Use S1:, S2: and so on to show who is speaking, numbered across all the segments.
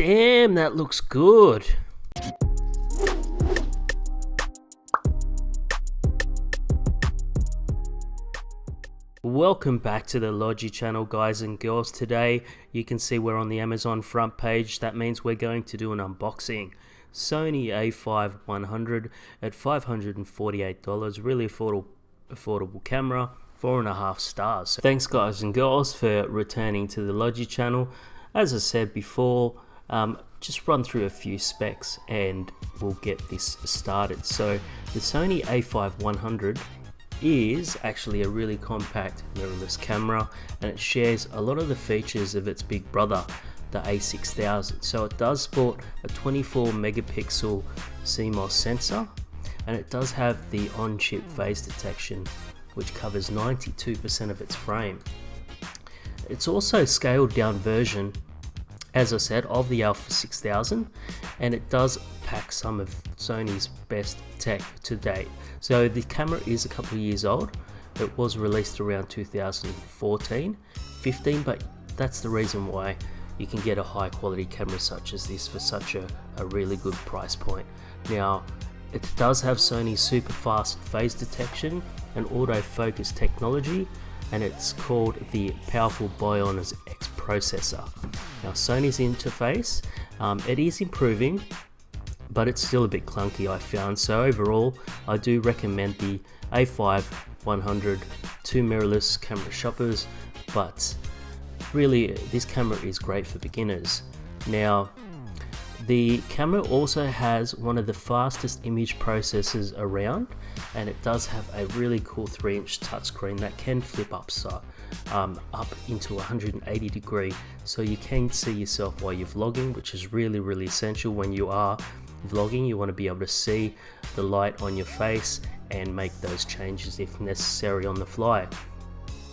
S1: Damn, that looks good. Welcome back to the Logji channel, guys and girls. Today you can see we're on the Amazon front page. That means we're going to do an unboxing. Sony a5100 at $548, really affordable camera, 4.5 stars. So thanks guys and girls for returning to the Logji channel. As I said before, just run through a few specs and we'll get this started. So the Sony a5100 is actually a really compact mirrorless camera, and it shares a lot of the features of its big brother, the a6000. So it does sport a 24 megapixel CMOS sensor, and it does have the on-chip phase detection, which covers 92% of its frame. It's also a scaled down version, as I said, of the Alpha 6000, and it does pack some of Sony's best tech to date. So the camera is a couple of years old. It was released around 2014-15, but that's the reason why you can get a high quality camera such as this for such a really good price point. Now, it does have Sony's super fast phase detection and autofocus technology, and it's called the powerful Bionis X processor. Now, Sony's interface, it is improving, but it's still a bit clunky, I found. So overall, I do recommend the a5100 to mirrorless camera shoppers, but really this camera is great for beginners. Now, the camera also has one of the fastest image processors around, and it does have a really cool 3-inch touchscreen that can flip up into 180 degree, so you can see yourself while you're vlogging, which is really essential. When you are vlogging, you want to be able to see the light on your face and make those changes if necessary on the fly.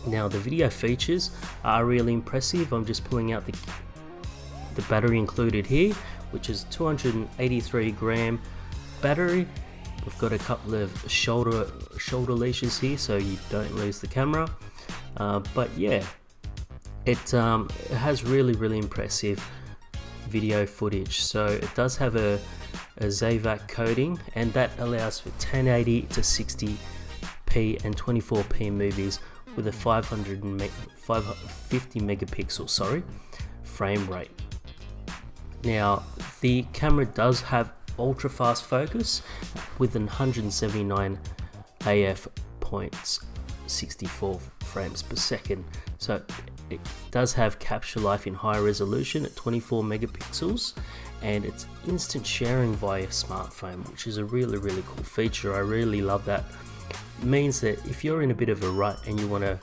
S1: Now, the video features are really impressive. I'm just pulling out the battery included here, which is 283 gram battery. We've got a couple of shoulder leashes here so you don't lose the camera, but yeah, it has really impressive video footage. So it does have a ZVAC coding, and that allows for 1080 to 60p and 24p movies with a 550 megapixel frame rate. Now, the camera does have ultra fast focus with 179 AF.64 frames per second. So it does have capture life in high resolution at 24 megapixels, and it's instant sharing via smartphone, which is a really cool feature. I really love that. It means that if you're in a bit of a rut and you want to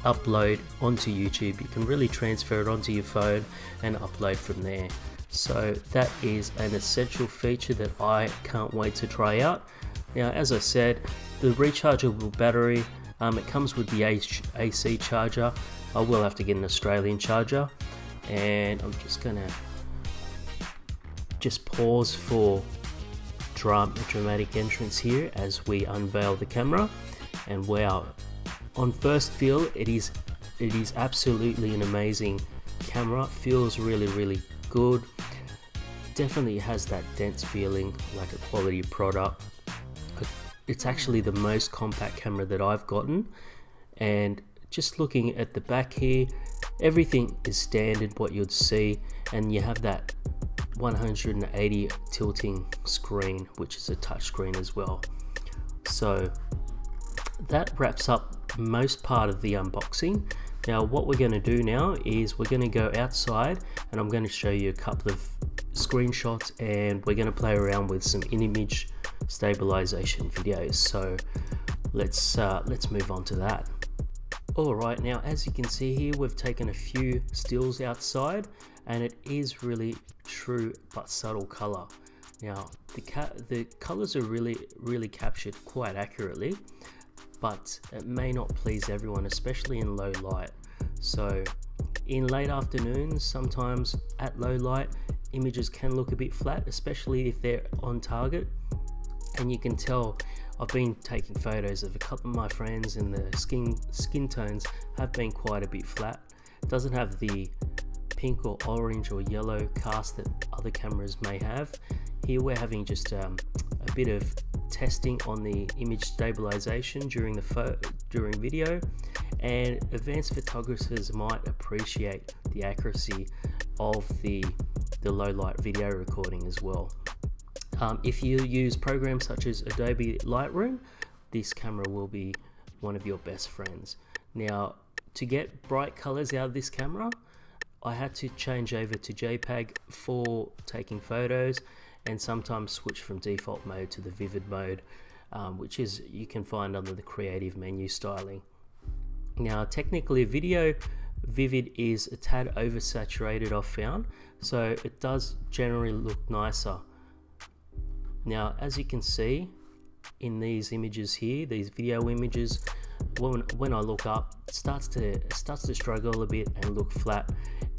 S1: upload onto YouTube, you can really transfer it onto your phone and upload from there. So that is an essential feature that I can't wait to try out. Now, as I said, the rechargeable battery, it comes with the AC charger. I will have to get an Australian charger, and I'm just gonna pause for dramatic entrance here as we unveil the camera. And wow, on first feel, it is absolutely an amazing camera. Feels really good. Definitely has that dense feeling, like a quality product. It's actually the most compact camera that I've gotten, and just looking at the back here, everything is standard what you'd see, and you have that 180 tilting screen, which is a touch screen as well. So that wraps up most part of the unboxing. Now, what we're going to do now is we're going to go outside, and I'm going to show you a couple of screenshots, and we're going to play around with some image stabilization videos. So let's move on to that. Alright, now as you can see here, we've taken a few stills outside, and it is really true but subtle color. Now the colors are really captured quite accurately, but it may not please everyone, especially in low light. So in late afternoons, sometimes at low light, images can look a bit flat, especially if they're on target. And you can tell, I've been taking photos of a couple of my friends, and the skin tones have been quite a bit flat. It doesn't have the pink or orange or yellow cast that other cameras may have. Here we're having just a bit of testing on the image stabilization during video, and advanced photographers might appreciate the accuracy of the low light video recording as well. If you use programs such as Adobe Lightroom, this camera will be one of your best friends. Now, to get bright colors out of this camera, I had to change over to JPEG for taking photos, and sometimes switch from default mode to the vivid mode, which is you can find under the creative menu styling. Now, technically video vivid is a tad oversaturated, I've found, so it does generally look nicer. Now, as you can see in these images here, these video images, when I look up, it starts to struggle a bit and look flat,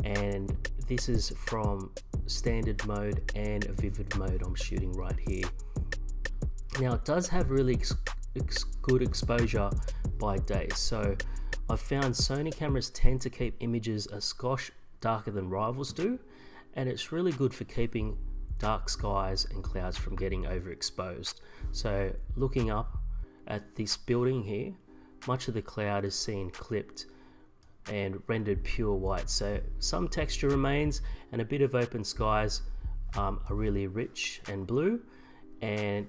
S1: and this is from standard mode and a vivid mode I'm shooting right here. Now, it does have really good exposure by day, so I've found Sony cameras tend to keep images a skosh darker than rivals do, and it's really good for keeping dark skies and clouds from getting overexposed. So looking up at this building here, much of the cloud is seen clipped and rendered pure white, so some texture remains, and a bit of open skies are really rich and blue. And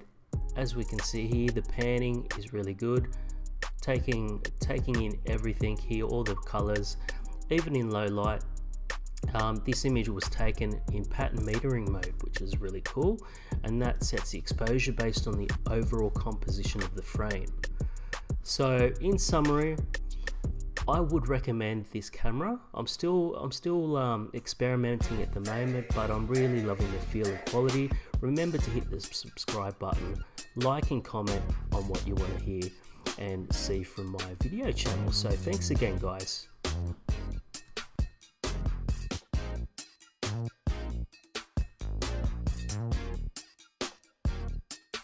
S1: as we can see here, the panning is really good, taking in everything here, all the colors, even in low light. This image was taken in pattern metering mode, which is really cool, and that sets the exposure based on the overall composition of the frame. So in summary, I would recommend this camera. I'm still experimenting at the moment, but I'm really loving the feel and quality. Remember to hit the subscribe button, like and comment on what you want to hear and see from my video channel. So thanks again, guys.